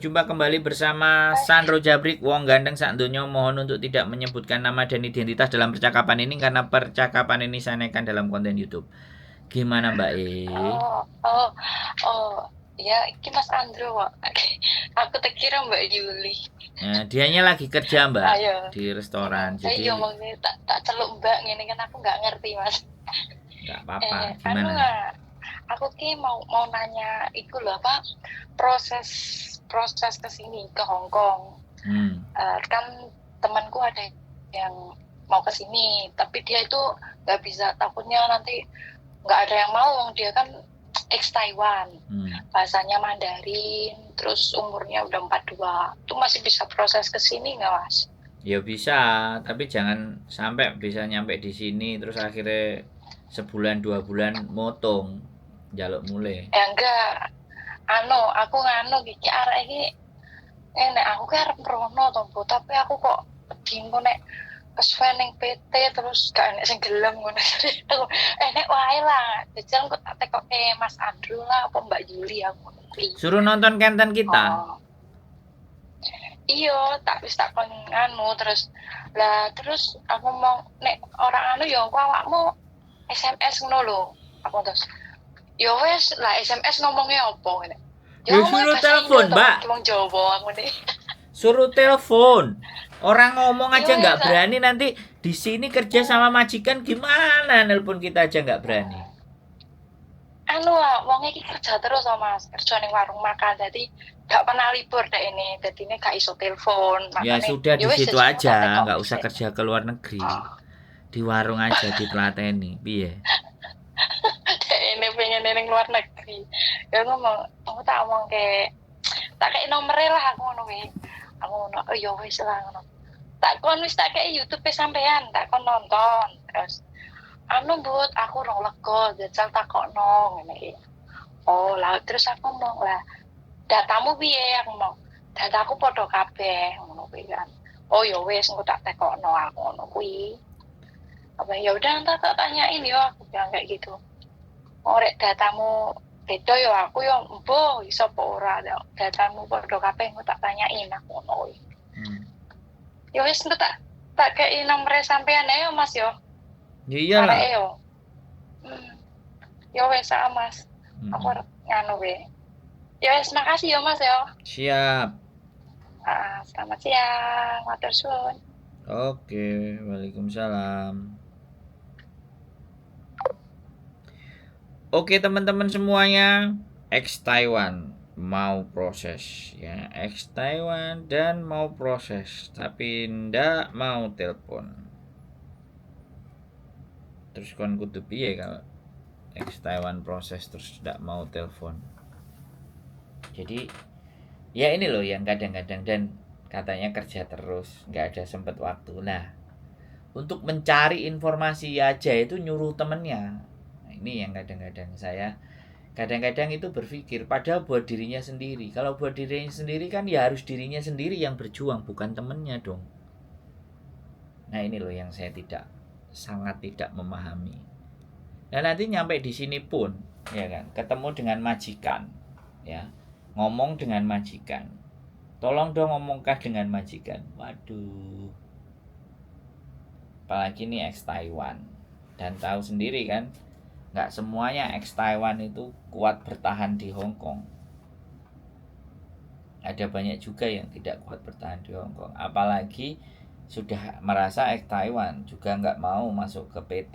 Jumpa kembali bersama Sandro Jabrik, wong gandeng sak donya. Mohon untuk tidak menyebutkan nama dan identitas dalam percakapan ini karena percakapan ini saya naikkan dalam konten YouTube. Gimana Mbak E? Oh, oh, oh, ya, ini Mas Andro, Wak. Aku tak kira Mbak Yuli. Dianya lagi kerja Mbak Ayo, di restoran, iya jadi ngomongnya tak celuk Mbak, ini kan aku nggak ngerti Mas. nggak apa-apa. Anu Gimana? lah, aku mau nanya, itu loh apa proses proses kesini ke Hong Kong. Hmm, Kan temanku ada yang mau kesini, tapi dia itu nggak bisa, takutnya nanti nggak ada yang mau, dia kan ex Taiwan, bahasanya Mandarin, terus umurnya udah 42, itu masih bisa proses ke sini nggak Mas? Ya bisa, tapi jangan sampai bisa nyampe di sini terus akhirnya sebulan 2 bulan motong, jaluk mulai. Enggak, aku nganu gigi arek iki, nek aku kan arep mrono to, Bu, tapi aku kok bingung nek kesuwen ning PT terus gak enek sing gelem ngono. Aku nek wae lah, jajal kok tak tekoke Mas Andrew lah apa Mbak Yuli aku ngono kuwi. Suruh nonton konten kita. Oh, iya, tak wis tak kon anu terus lah, terus aku mau nek orang anu ya engko awakmu SMS ngono lho. Aku terus ya wes lah, SMS ngomongnya apa ngene. Ya Ya ngomongnya suruh bahasa Indo telepon to, Mbak. wong Jawa aku nih. Suruh telepon. Orang ngomong Iya aja wes nggak berani, nanti di sini kerja sama majikan gimana? Nelpon kita aja nggak berani. anu lah, wong iki kerja terus sama Mas, kerja ning warung makan, jadi gak pernah libur deh ini, jadi ini gak iso telepon, Ya makanya sudah ya di wes situ jajal tak aja, tekok nggak usah sih. kerja ke luar negeri. Di warung aja ditelateni, piye? Ini pengen ning luar negeri, ya ngomong aku tak ngomong kayak tak kayak nomornya lah aku ngono kuwi. Aku ngono, oh ya wis lah ngono. Tak kon wis tak kayak YouTube sampean, tak kon nonton. Terus But, aku rong lega, jajal takokno ngene iki. Oh, lah terus aku ngomong lah, datamu piye? Aku ngomong, dataku padha kabeh ngono kuwi kan. Oh ya wis, engko tak tekokno aku ngono kuwi. Apa ya udah entar tak tanyain ya, aku bilang kayak gitu. Orek datamu beda ya, aku ya mbuh iso apa ora, datamu padha kabeh engko tak tanyain aku ngono kuwi. Ya wis, engko tak kei nomere sampean ae yo Mas yo. Ya Areke iyalah. yo. Ya wis Mas. Aku Mm-mm. nganu kuwi. Ya wis, makasih ya Mas yo. Siap. Selamat siang, matur suwun. Oke, waalaikumsalam. Oke teman-teman semuanya, ex Taiwan mau proses ya, ex Taiwan dan mau proses tapi ndak mau telepon. Terus kon kudu piye kalau ex Taiwan proses terus ndak mau telepon. Jadi ya ini loh yang kadang-kadang, dan katanya kerja terus nggak ada sempet waktu. Nah, untuk mencari informasi aja itu nyuruh temennya. Nah, ini yang kadang-kadang saya kadang-kadang itu berpikir padahal buat dirinya sendiri. Kalau buat dirinya sendiri kan ya harus dirinya sendiri yang berjuang, bukan temennya dong. Nah ini loh yang saya sangat tidak memahami. Dan nanti nyampe di sini pun ya kan ketemu dengan majikan, ya ngomong dengan majikan, tolong dong ngomongkah dengan majikan. Waduh, apalagi ini ex Taiwan, dan tahu sendiri kan nggak semuanya ex Taiwan itu kuat bertahan di Hong Kong. Ada banyak juga yang tidak kuat bertahan di Hong Kong, apalagi sudah merasa ex Taiwan juga nggak mau masuk ke PT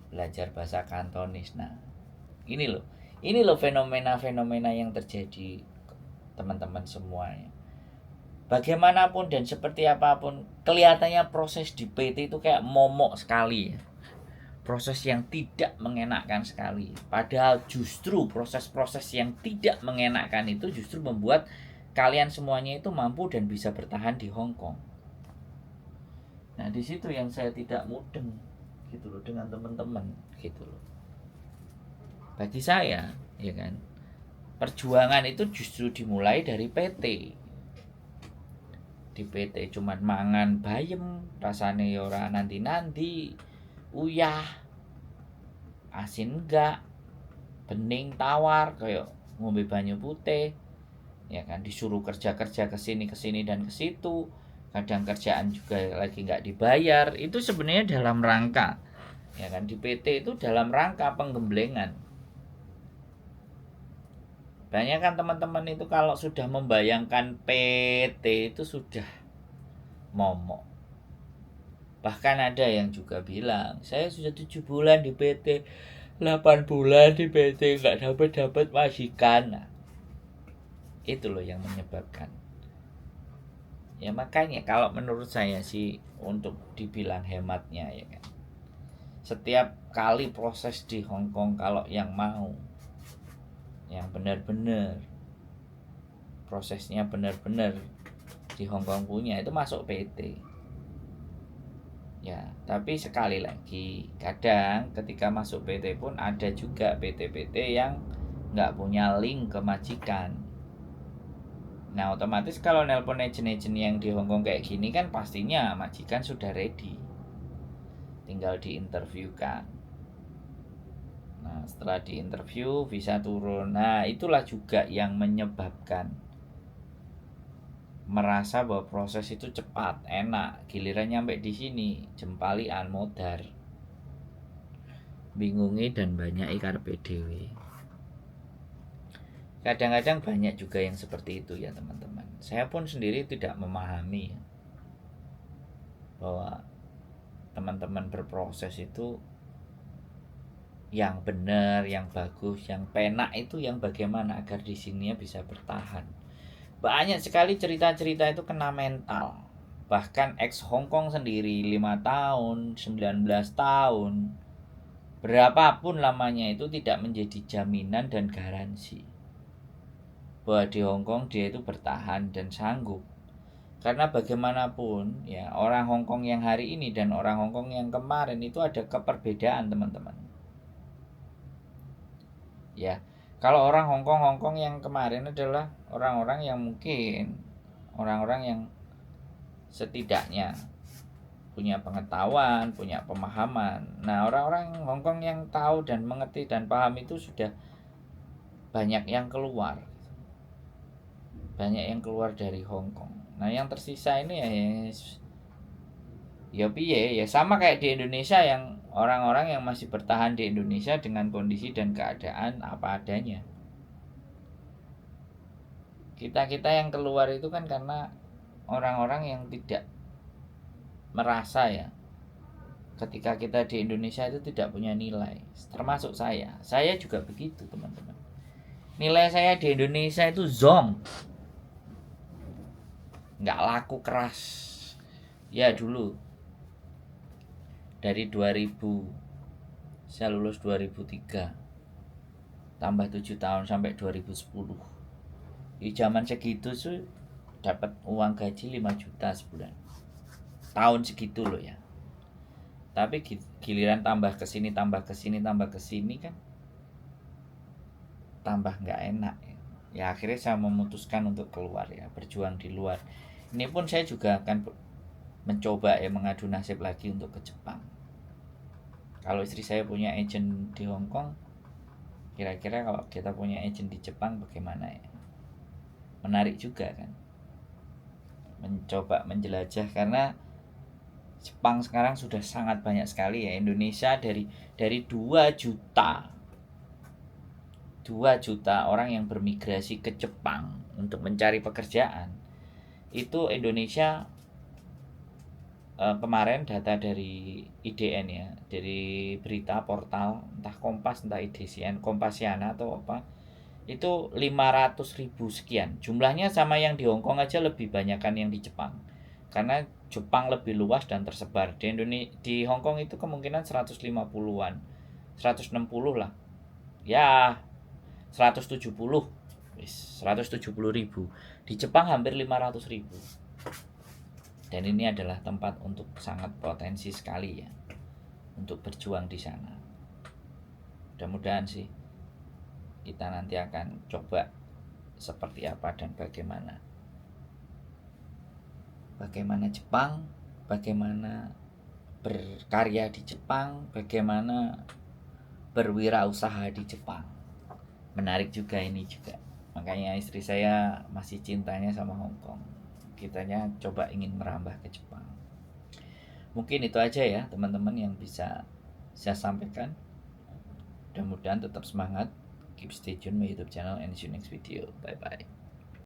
belajar bahasa Kantonis. Nah ini loh fenomena-fenomena yang terjadi teman-teman semuanya. Bagaimanapun dan seperti apapun kelihatannya proses di PT itu kayak momok sekali ya, proses yang tidak mengenakkan sekali. Padahal justru proses-proses yang tidak mengenakkan itu justru membuat kalian semuanya itu mampu dan bisa bertahan di Hong Kong. Nah di situ yang saya tidak mudeng gitu loh dengan teman-teman gitu loh. Bagi saya ya kan, perjuangan itu justru dimulai dari PT. Di PT cuman mangan bayem, rasane ora nanti-nanti, uyah, asin enggak, bening tawar kayak ngombe banyu putih. ya kan, disuruh kerja ke sini dan ke situ, kadang kerjaan juga lagi nggak dibayar. Itu sebenarnya dalam rangka, ya kan, di PT itu dalam rangka penggemblengan. Banyak kan teman-teman itu kalau sudah membayangkan PT itu sudah momok. Bahkan ada yang juga bilang, saya sudah 7 bulan di PT, 8 bulan di PT nggak dapat majikan. Nah, itu loh yang menyebabkan. Ya makanya kalau menurut saya sih, untuk dibilang hematnya, ya kan, setiap kali proses di Hong Kong, kalau yang mau, yang benar-benar prosesnya benar-benar di Hong Kong punya, itu masuk PT. Ya, tapi sekali lagi, kadang ketika masuk PT pun ada juga PT-PT yang nggak punya link ke majikan. Nah, otomatis kalau nelpon agent-agent yang di Hong Kong kayak gini kan pastinya majikan sudah ready, tinggal diinterviewkan. Nah, setelah diinterview bisa turun. Nah, itulah juga yang menyebabkan merasa bahwa proses itu cepat, enak. Giliran nyampe di sini, jempalian, modar, bingungi dan banyak karepe dhewe. Kadang-kadang banyak juga yang seperti itu ya teman-teman. Saya pun sendiri tidak memahami bahwa teman-teman berproses itu yang benar, yang bagus, yang penak itu yang bagaimana agar di sini bisa bertahan. Banyak sekali cerita-cerita itu kena mental. Bahkan ex Hongkong sendiri 5 tahun, 19 tahun, berapapun lamanya itu tidak menjadi jaminan dan garansi bahwa di Hongkong dia itu bertahan dan sanggup. Karena bagaimanapun ya, orang Hongkong yang hari ini dan orang Hongkong yang kemarin itu ada keperbedaan teman-teman. Ya, kalau orang Hongkong yang kemarin adalah orang-orang yang mungkin orang-orang yang setidaknya punya pengetahuan, punya pemahaman. Nah, orang-orang Hongkong yang tahu dan mengerti dan paham itu sudah banyak yang keluar. Banyak yang keluar dari Hongkong. Nah, yang tersisa ini ya piye, ya sama kayak di Indonesia, yang orang-orang yang masih bertahan di Indonesia dengan kondisi dan keadaan apa adanya. Kita yang keluar itu kan karena orang-orang yang tidak merasa ya, ketika kita di Indonesia itu tidak punya nilai. Termasuk saya juga begitu teman-teman. Nilai saya di Indonesia itu zong, nggak laku keras. Ya dulu dari 2000, saya lulus 2003, tambah 7 tahun sampai 2010. Di zaman segitu sih dapat uang gaji 5 juta sebulan. Tahun segitu loh ya. Tapi giliran tambah ke sini kan tambah nggak enak ya. Ya akhirnya saya memutuskan untuk keluar ya, berjuang di luar. Ini pun saya juga akan mencoba ya mengadu nasib lagi untuk ke Jepang. Kalau istri saya punya agent di Hong Kong, kira-kira kalau kita punya agent di Jepang bagaimana ya? Menarik juga kan, mencoba menjelajah, karena Jepang sekarang sudah sangat banyak sekali ya. Indonesia dari 2 juta orang yang bermigrasi ke Jepang untuk mencari pekerjaan. Itu Indonesia kemarin data dari IDN ya, dari berita portal entah Kompas entah IDCN, Kompasiana atau apa, itu 500.000 sekian. Jumlahnya sama yang di Hongkong aja, lebih banyakan yang di Jepang. Karena Jepang lebih luas dan tersebar. Di Hongkong itu kemungkinan 150-an, 160 lah. Ya, 170. 170.000. Di Jepang hampir 500.000. Dan ini adalah tempat untuk sangat potensi sekali ya, untuk berjuang di sana. Mudah-mudahan sih kita nanti akan coba seperti apa dan bagaimana Jepang, bagaimana berkarya di Jepang, bagaimana berwirausaha di Jepang. Menarik juga ini juga. Makanya istri saya masih cintanya sama Hong Kong. Kitanya coba ingin merambah ke Jepang. Mungkin itu aja ya teman-teman yang bisa saya sampaikan. Mudah-mudahan tetap semangat. Keep stay tune my YouTube channel and see you next video. Bye bye.